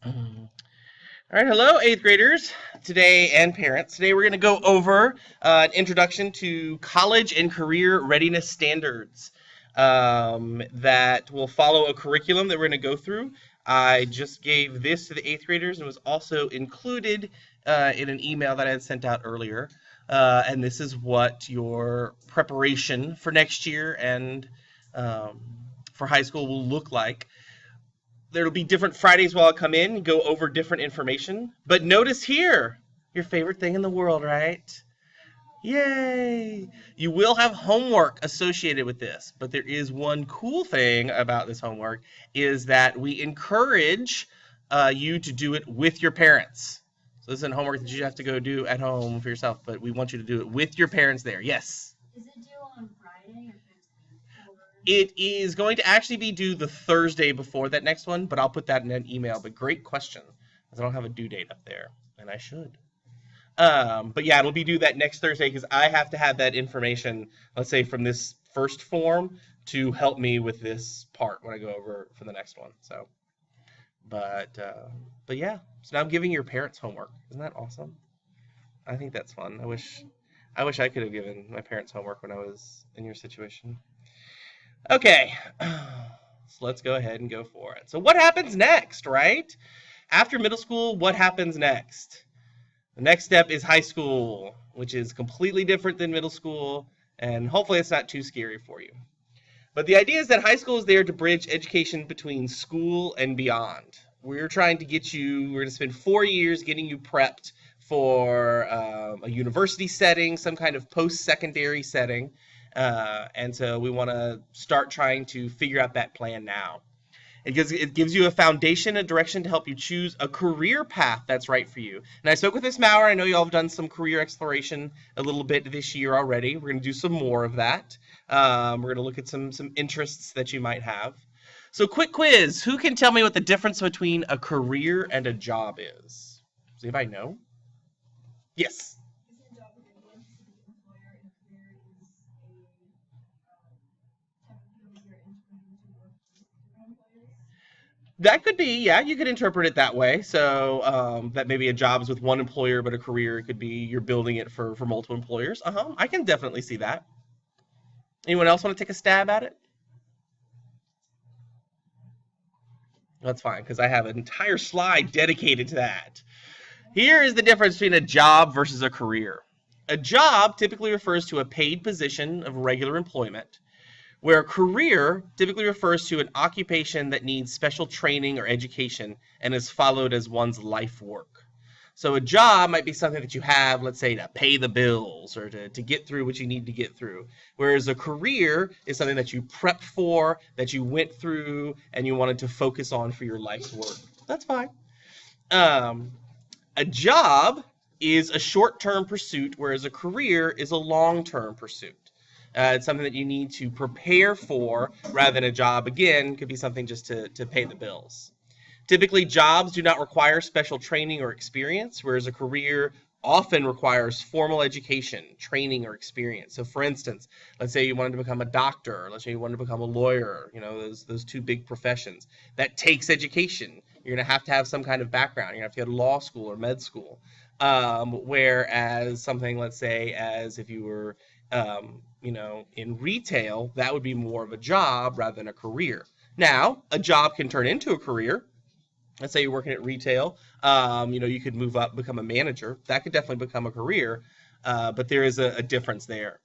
All right, hello, eighth graders. Today and parents. Today we're going to go over an introduction to college and career readiness standards that will follow a curriculum that we're going to go through. I just gave this to the eighth graders and was also included in an email that I had sent out earlier. And this is what your preparation for next year and for high school will look like. There'll be different Fridays while I come in, go over different information. But notice here, your favorite thing in the world, right? Yay! You will have homework associated with this, but there is one cool thing about this homework is that we encourage you to do it with your parents. So this isn't homework that you have to go do at home for yourself, but we want you to do it with your parents there. Yes? Is it due on Friday or Thursday? It is going to actually be due the Thursday before that next one, but I'll put that in an email. But great question, because I don't have a due date up there, and I should. But yeah, it'll be due that next Thursday because I have to have that information, let's say, from this first form to help me with this part when I go over for the next one. So, but yeah, so now I'm giving your parents homework. Isn't that awesome? I think that's fun. I wish I could have given my parents homework when I was in your situation. Okay, so let's go ahead and go for it. So what happens next, right? After middle school, what happens next? The next step is high school, which is completely different than middle school, and hopefully it's not too scary for you. But the idea is that high school is there to bridge education between school and beyond. We're trying to get you, we're going to spend 4 years getting you prepped for a university setting, some kind of post-secondary setting. And so we want to start trying to figure out that plan now. It gives you a foundation, a direction to help you choose a career path that's right for you. And I spoke with Miss Maurer. I know you all have done some career exploration a little bit this year already. We're going to do some more of that. We're going to look at some interests that you might have. So quick quiz. Who can tell me what the difference between a career and a job is? Does anybody know? Yes. Is it a job with an employer and a career is a type of field you're entering to work with different employers? That could be, yeah, you could interpret it that way. So that maybe a job is with one employer, but a career could be you're building it for multiple employers. I can definitely see that. Anyone else want to take a stab at it? That's fine, because I have an entire slide dedicated to that. Here is the difference between a job versus a career. A job typically refers to a paid position of regular employment, where a career typically refers to an occupation that needs special training or education and is followed as one's life work. So a job might be something that you have, let's say, to pay the bills or to get through what you need to get through. Whereas a career is something that you prepped for, that you went through, and you wanted to focus on for your life's work. That's fine. A job is a short-term pursuit, whereas a career is a long-term pursuit. It's something that you need to prepare for rather than a job. Again, could be something just to pay the bills. Typically, jobs do not require special training or experience, whereas a career often requires formal education, training, or experience. So for instance, let's say you wanted to become a doctor, or let's say you wanted to become a lawyer, those two big professions. That takes education. You're going to have some kind of background. You're going to have to go to law school or med school. Whereas something, let's say, as if you were, in retail, that would be more of a job rather than a career. Now, a job can turn into a career. Let's say you're working at retail, you could move up, become a manager. That could definitely become a career, but there is a difference there.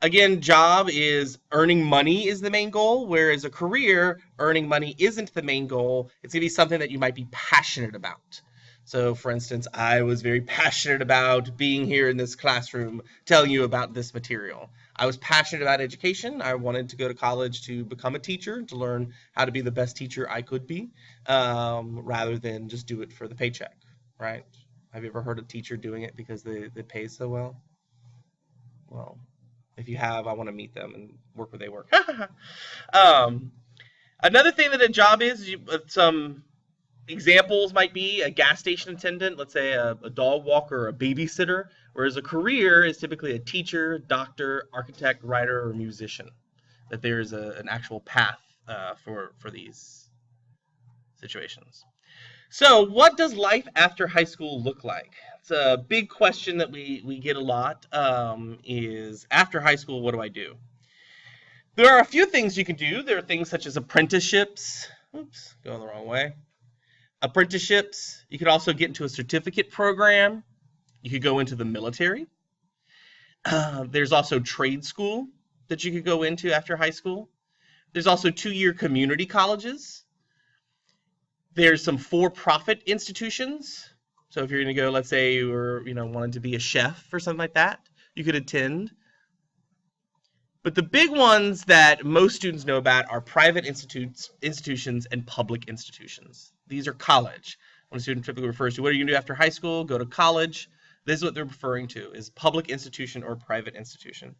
Again, job is earning money is the main goal, whereas a career, earning money isn't the main goal. It's going to be something that you might be passionate about. So, for instance, I was very passionate about being here in this classroom telling you about this material. I was passionate about education. I wanted to go to college to become a teacher, to learn how to be the best teacher I could be, rather than just do it for the paycheck, right? Have you ever heard a teacher doing it because they pay so well? Well, if you have, I want to meet them and work where they work. um, Another thing that a job is, some examples might be a gas station attendant, let's say a dog walker or a babysitter, whereas a career is typically a teacher, doctor, architect, writer, or musician. That there is an actual path for these situations. So, what does life after high school look like? It's a big question that we get a lot. Is after high school, what do I do? There are a few things you can do. There are things such as apprenticeships. Oops, going the wrong way. Apprenticeships. You could also get into a certificate program. You could go into the military. There's also trade school that you could go into after high school. There's also 2-year community colleges. There's some for-profit institutions. So if you're going to go, let's say you were, wanted to be a chef or something like that, you could attend. But the big ones that most students know about are private institutions, and public institutions. These are college. When a student typically refers to what are you going to do after high school, go to college. This is what they're referring to, is public institution or private institution.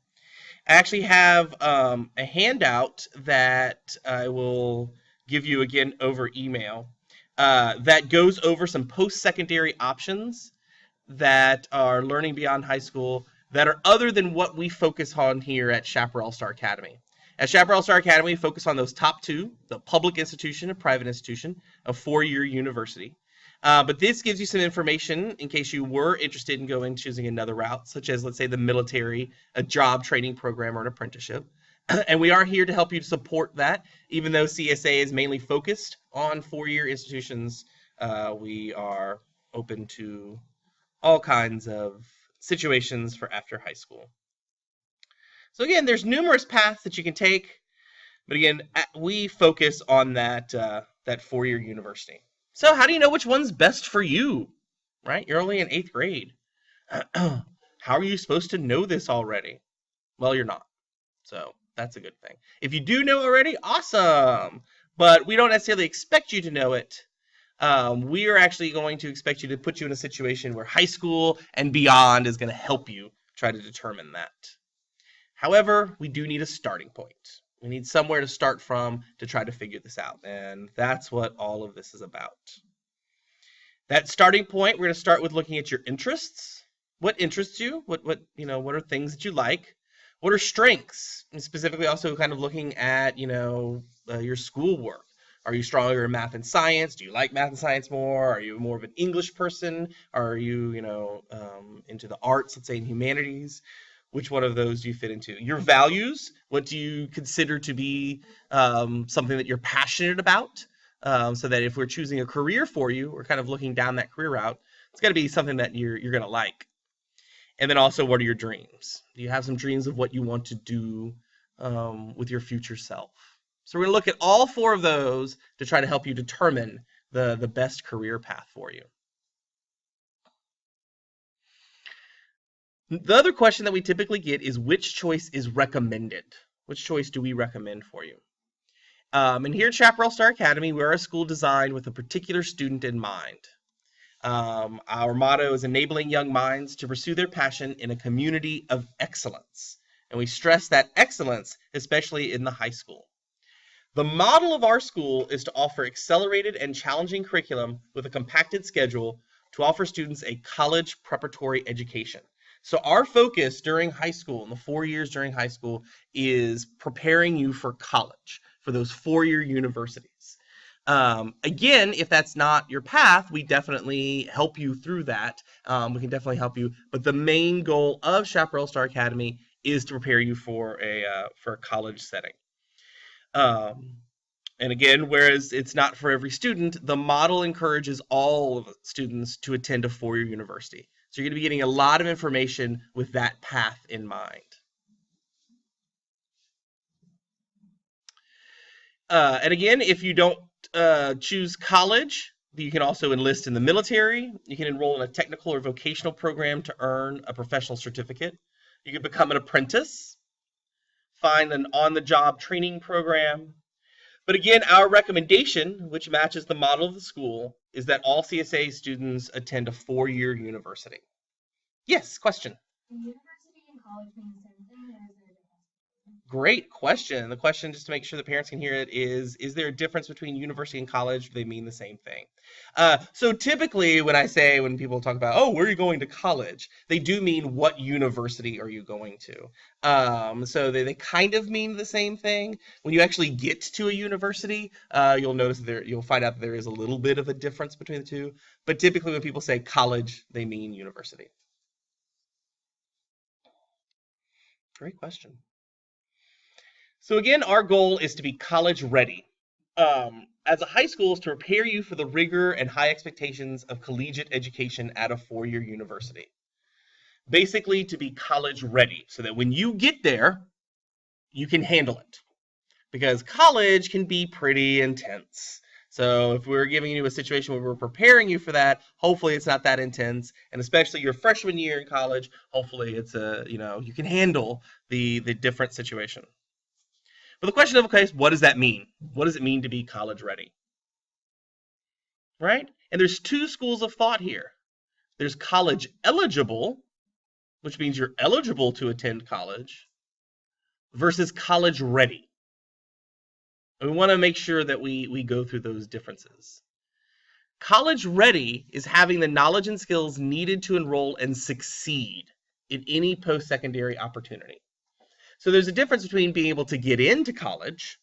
I actually have a handout that I will give you again over email that goes over some post-secondary options that are learning beyond high school that are other than what we focus on here at Chaparral Star Academy. At Chaparral Star Academy, we focus on those top two, the public institution and private institution, a 4-year university. But this gives you some information in case you were interested in choosing another route, such as, let's say, the military, a job training program, or an apprenticeship. And we are here to help you support that. Even though CSA is mainly focused on 4-year institutions, we are open to all kinds of situations for after high school. So again, there's numerous paths that you can take, but again, we focus on that 4-year university. So how do you know which one's best for you, right? You're only in 8th grade. How are you supposed to know this already? Well, you're not. So that's a good thing. If you do know already, awesome. But we don't necessarily expect you to know it. We are actually going to expect you to put you in a situation where high school and beyond is going to help you try to determine that. However, we do need a starting point. We need somewhere to start from to try to figure this out, and that's what all of this is about. That starting point, we're going to start with looking at your interests. What interests you? What are things that you like? What are strengths? And specifically also kind of looking at, your schoolwork. Are you stronger in math and science? Do you like math and science more? Are you more of an English person? Are you, into the arts, let's say in humanities? Which one of those do you fit into? Your values, what do you consider to be something that you're passionate about? So that if we're choosing a career for you, we're kind of looking down that career route, it's got to be something that you're going to like. And then also, what are your dreams? Do you have some dreams of what you want to do with your future self? So we're going to look at all 4 of those to try to help you determine the best career path for you. The other question that we typically get is which choice is recommended? Which choice do we recommend for you? And here at Chaparral Star Academy, we're a school designed with a particular student in mind. Our motto is enabling young minds to pursue their passion in a community of excellence. And we stress that excellence, especially in the high school. The model of our school is to offer accelerated and challenging curriculum with a compacted schedule to offer students a college preparatory education. So our focus during high school, in the 4 years during high school, is preparing you for college, for those 4-year universities. Again, if that's not your path, we definitely help you through that. We can definitely help you. But the main goal of Chaparral Star Academy is to prepare you for a college setting. And again, whereas it's not for every student, the model encourages all of the students to attend a 4-year university. So you're going to be getting a lot of information with that path in mind. And again, if you don't choose college, you can also enlist in the military. You can enroll in a technical or vocational program to earn a professional certificate. You can become an apprentice, find an on-the-job training program. But again, our recommendation, which matches the model of the school, is that all CSA students attend a 4-year university. Yes, question? The university and college mean the same thing, or is there a difference? Great question. The question, just to make sure the parents can hear it, is there a difference between university and college? Do they mean the same thing? So typically when people talk about, oh, where are you going to college? They do mean what university are you going to? So they kind of mean the same thing. When you actually get to a university, you'll notice you'll find out that there is a little bit of a difference between the two. But typically when people say college, they mean university. Great question. So again, our goal is to be college ready. As a high school is to prepare you for the rigor and high expectations of collegiate education at a four-year university. Basically, to be college ready, so that when you get there, you can handle it. Because college can be pretty intense. So if we're giving you a situation where we're preparing you for that, hopefully it's not that intense. And especially your freshman year in college, hopefully you can handle the different situation. But the question of, okay, what does that mean? What does it mean to be college ready? Right? And there's two schools of thought here. There's college eligible, which means you're eligible to attend college, versus college ready. And we want to make sure that we go through those differences. College ready is having the knowledge and skills needed to enroll and succeed in any post-secondary opportunity. So there's a difference between being able to get into college,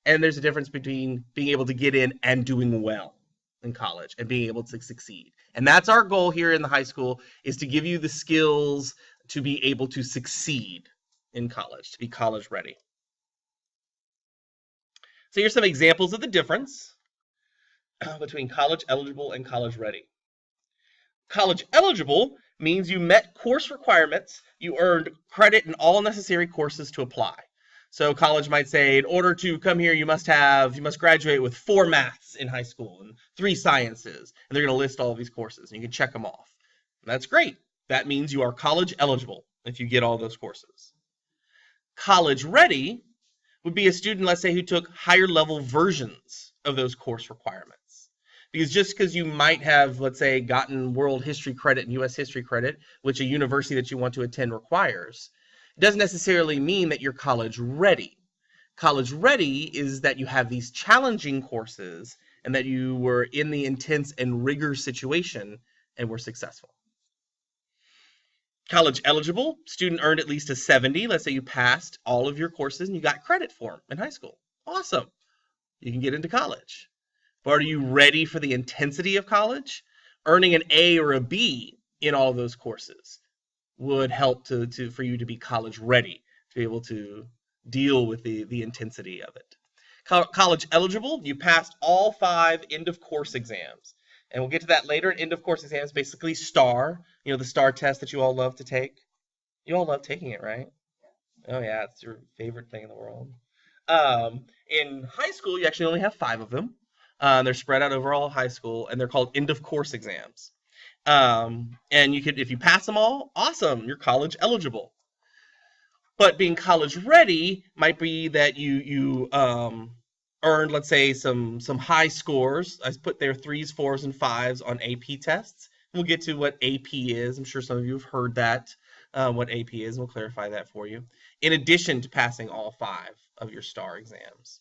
and there's a difference between being able to get in and doing well in college and being able to succeed. And that's our goal here in the high school, is to give you the skills to be able to succeed in college, to be college ready. So here's some examples of the difference between college eligible and college ready. College eligible means you met course requirements, you earned credit in all necessary courses to apply. So college might say, in order to come here, you must graduate with 4 maths in high school and 3 sciences. And they're going to list all of these courses, and you can check them off. And that's great. That means you are college eligible if you get all those courses. College ready would be a student, let's say, who took higher level versions of those course requirements. Because just because you might have, let's say, gotten world history credit and US history credit, which a university that you want to attend requires, doesn't necessarily mean that you're college ready. College ready is that you have these challenging courses and that you were in the intense and rigorous situation and were successful. College eligible, student earned at least a 70. Let's say you passed all of your courses and you got credit for them in high school. Awesome. You can get into college. But are you ready for the intensity of college? Earning an A or a B in all of those courses would help for you to be college ready, to be able to deal with the intensity of it. College eligible, you passed all 5 end of course exams. And we'll get to that later. An end of course exam is basically STAR, the STAR test that you all love to take. You all love taking it, right? Oh yeah, it's your favorite thing in the world. In high school, you actually only have 5 of them. They're spread out over all high school, and they're called end of course exams. And if you pass them all, awesome, you're college eligible. But being college ready might be that you earned, let's say, some high scores. I put there 3s, 4s, and 5s on AP tests. We'll get to what AP is. I'm sure some of you have heard that, what AP is, and we'll clarify that for you. In addition to passing all 5 of your STAR exams.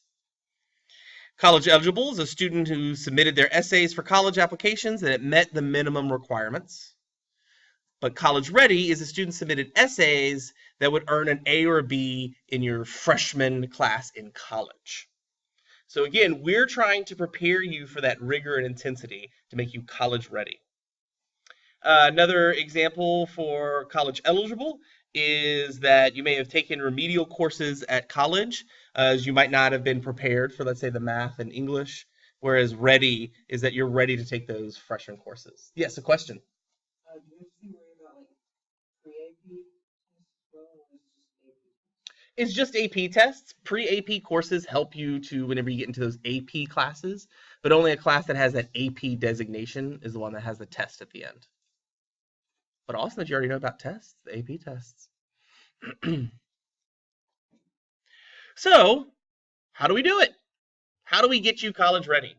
College eligible is a student who submitted their essays for college applications and it met the minimum requirements. But college ready is a student submitted essays that would earn an A or a B in your freshman class in college. So again, we're trying to prepare you for that rigor and intensity to make you college ready. Another example for college eligible is that you may have taken remedial courses at college, as you might not have been prepared for, let's say, the math and English, whereas ready is that you're ready to take those freshman courses. Yes, a question? Do you have to worry about like pre-AP tests as well, or is it just AP? It's just AP tests. Pre-AP courses help you to whenever you get into those AP classes, but only a class that has that AP designation is the one that has the test at the end. But awesome that you already know about tests, the AP tests. So, how do we do it? How do we get you college ready?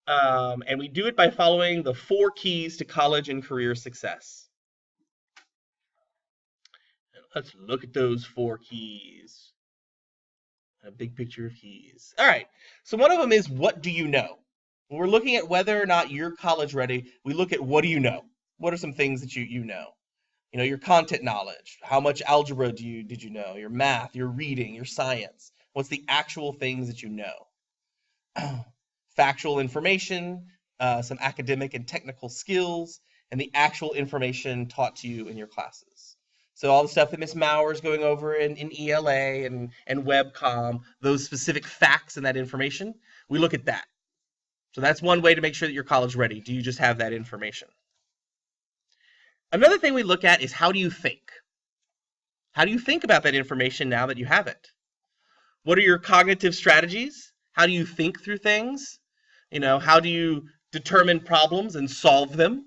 And we do it by following the 4 keys to college and career success. And let's look at those 4 keys. A big picture of keys. All right. So one of them is, what do you know? When we're looking at whether or not you're college ready, we look at, what do you know? What are some things that you know? You know, your content knowledge. How much algebra did you know? Your math, your reading, your science. What's the actual things that you know? Factual information, some academic and technical skills, and the actual information taught to you in your classes. So all the stuff that Miss Maurer is going over in ELA and WebCom, those specific facts and that information, we look at that. So that's one way to make sure that you're college ready. Do you just have that information? Another thing we look at is, how do you think? How do you think about that information now that you have it? What are your cognitive strategies? How do you think through things? You know, how do you determine problems and solve them?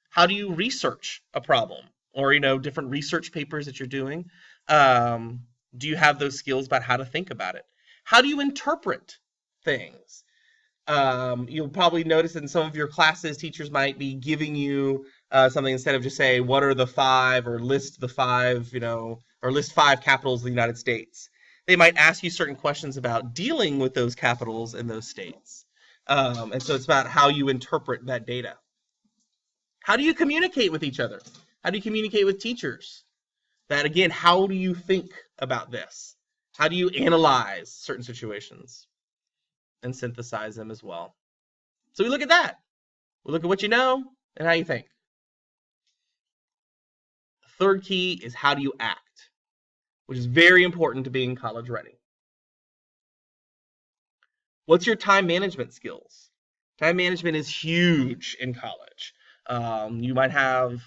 How do you research a problem, or, you know, different research papers that you're doing? Do you have those skills about how to think about it? How do you interpret things? You'll probably notice in some of your classes, teachers might be giving you something, instead of just say, what are the five, or list the five, you know, or list five capitals of the United States. They might ask you certain questions about dealing with those capitals in those states. And so it's about how you interpret that data. How do you communicate with each other? How do you communicate with teachers? That, again, how do you think about this? How do you analyze certain situations and synthesize them as well? So we look at that. We look at what you know and how you think. The third key is, how do you act, which is very important to being college ready. What's your time management skills? Time management is huge in college. You might have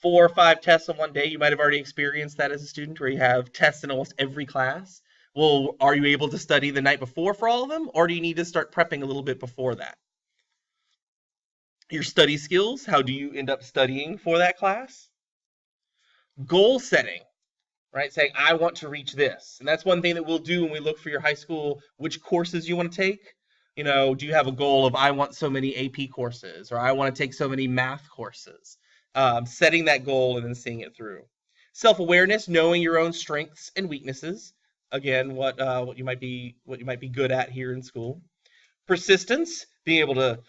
4 or 5 tests in one day. You might have already experienced that as a student, where you have tests in almost every class. Well, are you able to study the night before for all of them, or do you need to start prepping a little bit before that? Your study skills, how do you end up studying for that class? Goal setting, right? Saying, I want to reach this. And that's one thing that we'll do when we look for your high school, which courses you want to take. You know, do you have a goal of, I want so many AP courses, or I want to take so many math courses? Setting that goal and then seeing it through. Self-awareness, knowing your own strengths and weaknesses. Again, what you might be good at here in school. Persistence, being able to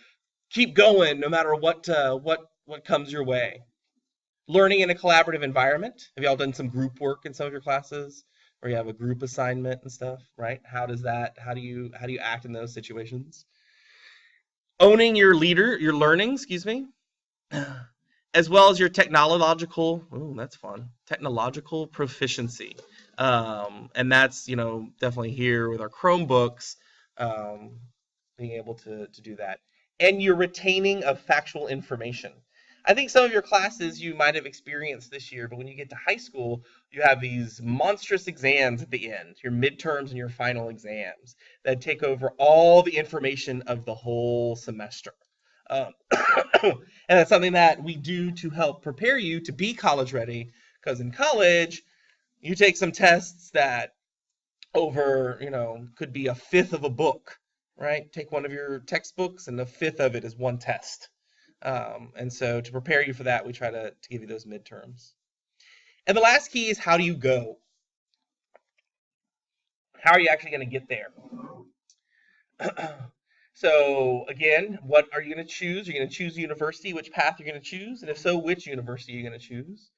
keep going no matter what comes your way. Learning in a collaborative environment. Have y'all done some group work in some of your classes, or you have a group assignment and stuff, right? How do you act in those situations? Owning your learning, excuse me, as well as your technological, that's fun, technological proficiency. And that's, you know, definitely here with our Chromebooks, being able to do that. And your retaining of factual information. I think some of your classes you might have experienced this year, but when you get to high school, you have these monstrous exams at the end, your midterms and your final exams, that take over all the information of the whole semester. And that's something that we do to help prepare you to be college ready, because in college, you take some tests that over, you know, could be a fifth of a book, right? Take one of your textbooks, and a fifth of it is one test. And so to prepare you for that, we try to give you those midterms. And the last key is, how do you go? How are you actually going to get there? So again, what are you going to choose? You're going to choose university, which path you're going to choose, and if so, which university you're going to choose.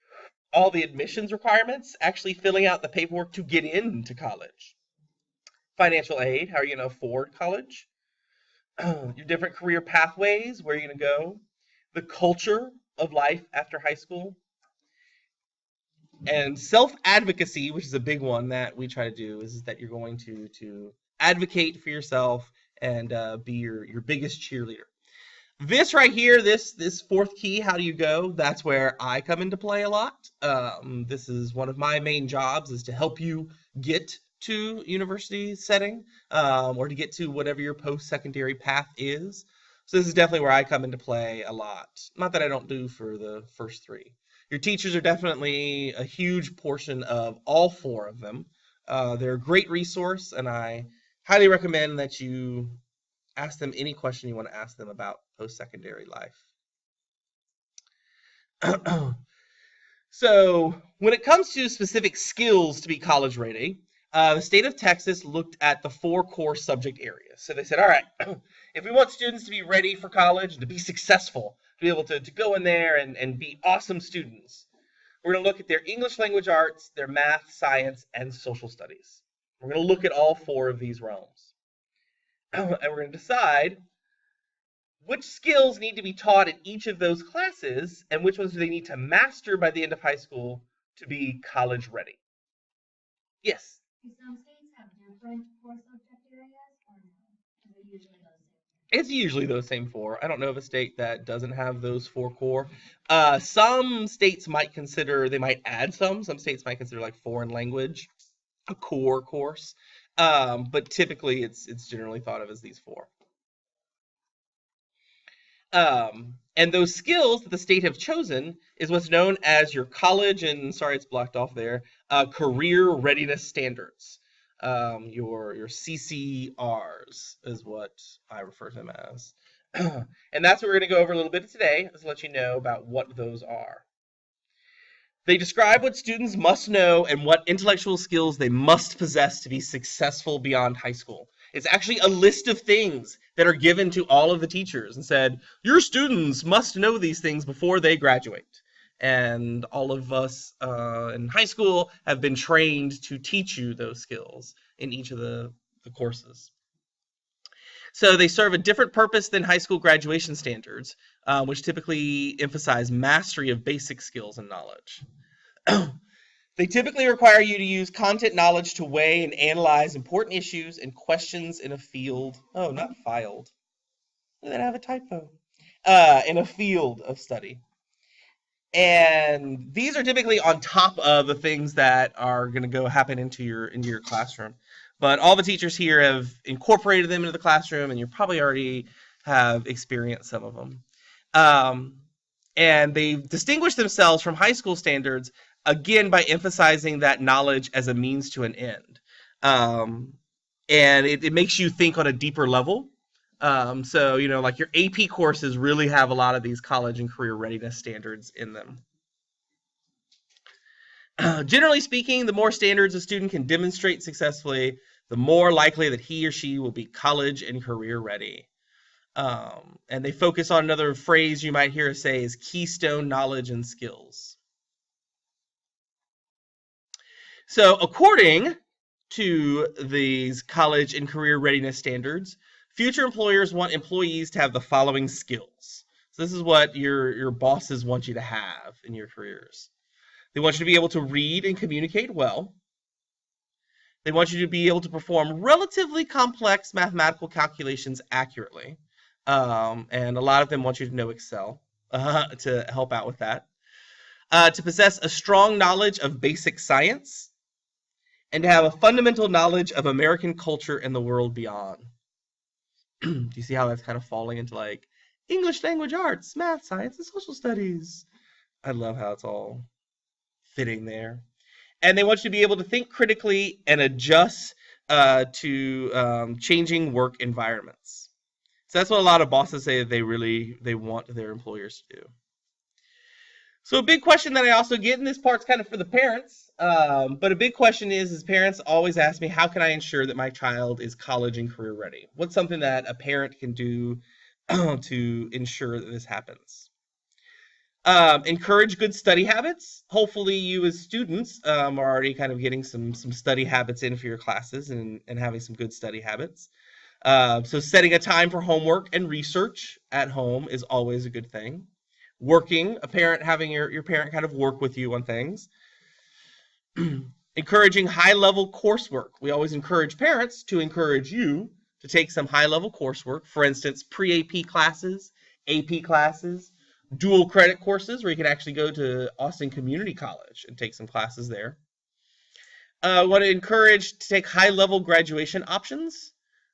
All the admissions requirements, actually filling out the paperwork to get into college. Financial aid, how are you going to afford college? Your different career pathways, where you're going to go. The culture of life after high school. And self-advocacy, which is a big one that we try to do, is that you're going to advocate for yourself and be your biggest cheerleader. This right here, this fourth key, how do you go? That's where I come into play a lot. This is one of my main jobs, is to help you get to university setting, or to get to whatever your post-secondary path is. So this is definitely where I come into play a lot. Not that I don't do for the first three. Your teachers are definitely a huge portion of all four of them. They're a great resource, and I highly recommend that you ask them any question you want to ask them about post-secondary life. So when it comes to specific skills to be college ready, The state of Texas looked at the 4 core subject areas. So they said, all right, if we want students to be ready for college, to be successful, to be able to go in there and be awesome students, we're going to look at their English language arts, their math, science, and social studies. We're going to look at all 4 of these realms. And we're going to decide which skills need to be taught in each of those classes and which ones do they need to master by the end of high school to be college ready. Yes. Do some states have different core subject areas or no? Is it usually those same? It's usually those same 4. I don't know of a state that doesn't have those 4 core. Some states might consider, they might add some. Some states might consider like foreign language a core course. But typically it's generally thought of as these 4. And those skills that the state have chosen is what's known as your college, and sorry it's blocked off there, career readiness standards. Your CCRs is what I refer to them as. And that's what we're going to go over a little bit today, is to let you know about what those are. They describe what students must know and what intellectual skills they must possess to be successful beyond high school. It's actually a list of things that are given to all of the teachers and said, your students must know these things before they graduate. And all of us in high school have been trained to teach you those skills in each of the courses. So they serve a different purpose than high school graduation standards, which typically emphasize mastery of basic skills and knowledge. They typically require you to use content knowledge to weigh and analyze important issues and questions in a field. Oh, not filed. Look at that, I have a typo. In a field of study. And these are typically on top of the things that are going to go happen into your classroom. But all the teachers here have incorporated them into the classroom, and you probably already have experienced some of them. And they distinguish themselves from high school standards, again, by emphasizing that knowledge as a means to an end. And it makes you think on a deeper level. So, like your AP courses really have a lot of these college and career readiness standards in them. Generally speaking, the more standards a student can demonstrate successfully, the more likely that he or she will be college and career ready. And they focus on another phrase you might hear us say is keystone knowledge and skills. So according to these college and career readiness standards, future employers want employees to have the following skills. So this is what your bosses want you to have in your careers. They want you to be able to read and communicate well. They want you to be able to perform relatively complex mathematical calculations accurately. And a lot of them want you to know Excel to help out with that. To possess a strong knowledge of basic science, and to have a fundamental knowledge of American culture and the world beyond. Do you see how that's kind of falling into like English language arts, math, science, and social studies? I love how it's all fitting there. And they want you to be able to think critically and adjust to changing work environments. So that's what a lot of bosses say that they want their employers to do. So a big question that I also get, and this part's kind of for the parents, but a big question is parents always ask me, how can I ensure that my child is college and career ready? What's something that a parent can do to ensure that this happens? Encourage good study habits. Hopefully you as students are already kind of getting some study habits in for your classes and having some good study habits. So setting a time for homework and research at home is always a good thing. Working, a parent having your parent kind of work with you on things. Encouraging high-level coursework. We always encourage parents to encourage you to take some high-level coursework. For instance, pre-AP classes, AP classes, dual credit courses where you can actually go to Austin Community College and take some classes there. Want to encourage to take high-level graduation options,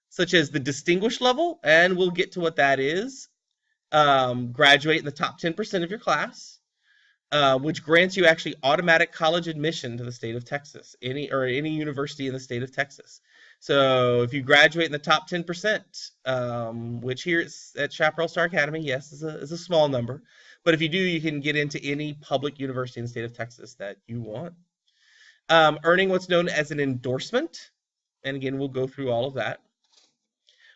such as the distinguished level, and we'll get to what that is. Graduate in the top 10% of your class, which grants you actually automatic college admission to the state of Texas, any university in the state of Texas. So if you graduate in the top 10%, which here at Chaparral Star Academy, yes, is a small number, but if you do, you can get into any public university in the state of Texas that you want. Earning what's known as an endorsement. And again, we'll go through all of that.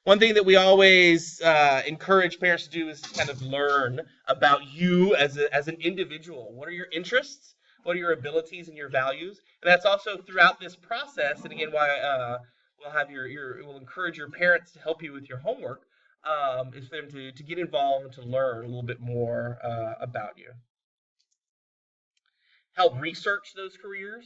One thing that we always encourage parents to do is kind of learn about you as an individual. What are your interests? What are your abilities and your values? And that's also throughout this process. And again, why we'll have we'll encourage your parents to help you with your homework, is for them to get involved and to learn a little bit more about you. Help research those careers,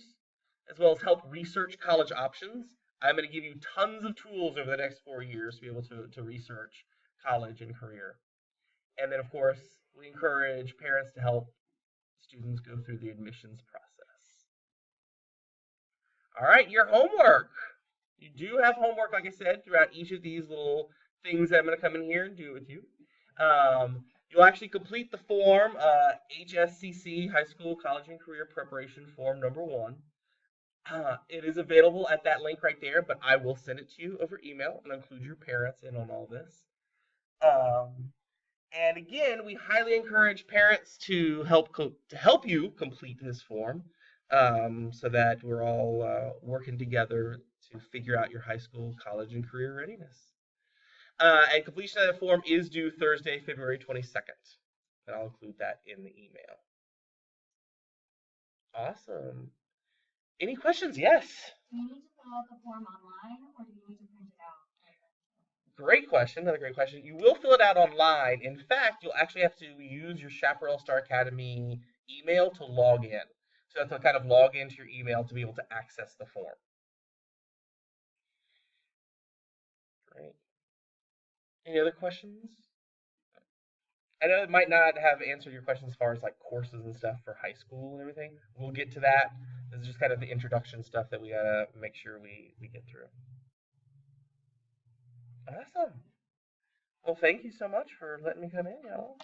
as well as help research college options. I'm going to give you tons of tools over the next 4 years to be able to research college and career. And then, of course, we encourage parents to help students go through the admissions process. All right, your homework. You do have homework, like I said, throughout each of these little things that I'm going to come in here and do with you. You'll actually complete the form, HSCC, High School, College, and Career Preparation Form number 1. It is available at that link right there, but I will send it to you over email and include your parents in on all this. And again, we highly encourage parents to help you complete this form, so that we're all working together to figure out your high school, college, and career readiness. And completion of the form is due Thursday, February 22nd. And I'll include that in the email. Awesome. Any questions? Yes. Do you need to fill out the form online or do you need to print it out? Great question. Another great question. You will fill it out online. In fact, you'll actually have to use your Chaparral Star Academy email to log in. So you have to kind of log into your email to be able to access the form. Great. Any other questions? I know it might not have answered your question as far as like courses and stuff for high school and everything. We'll get to that. This is just kind of the introduction stuff that we gotta make sure we get through. Awesome. Well, thank you so much for letting me come in, y'all.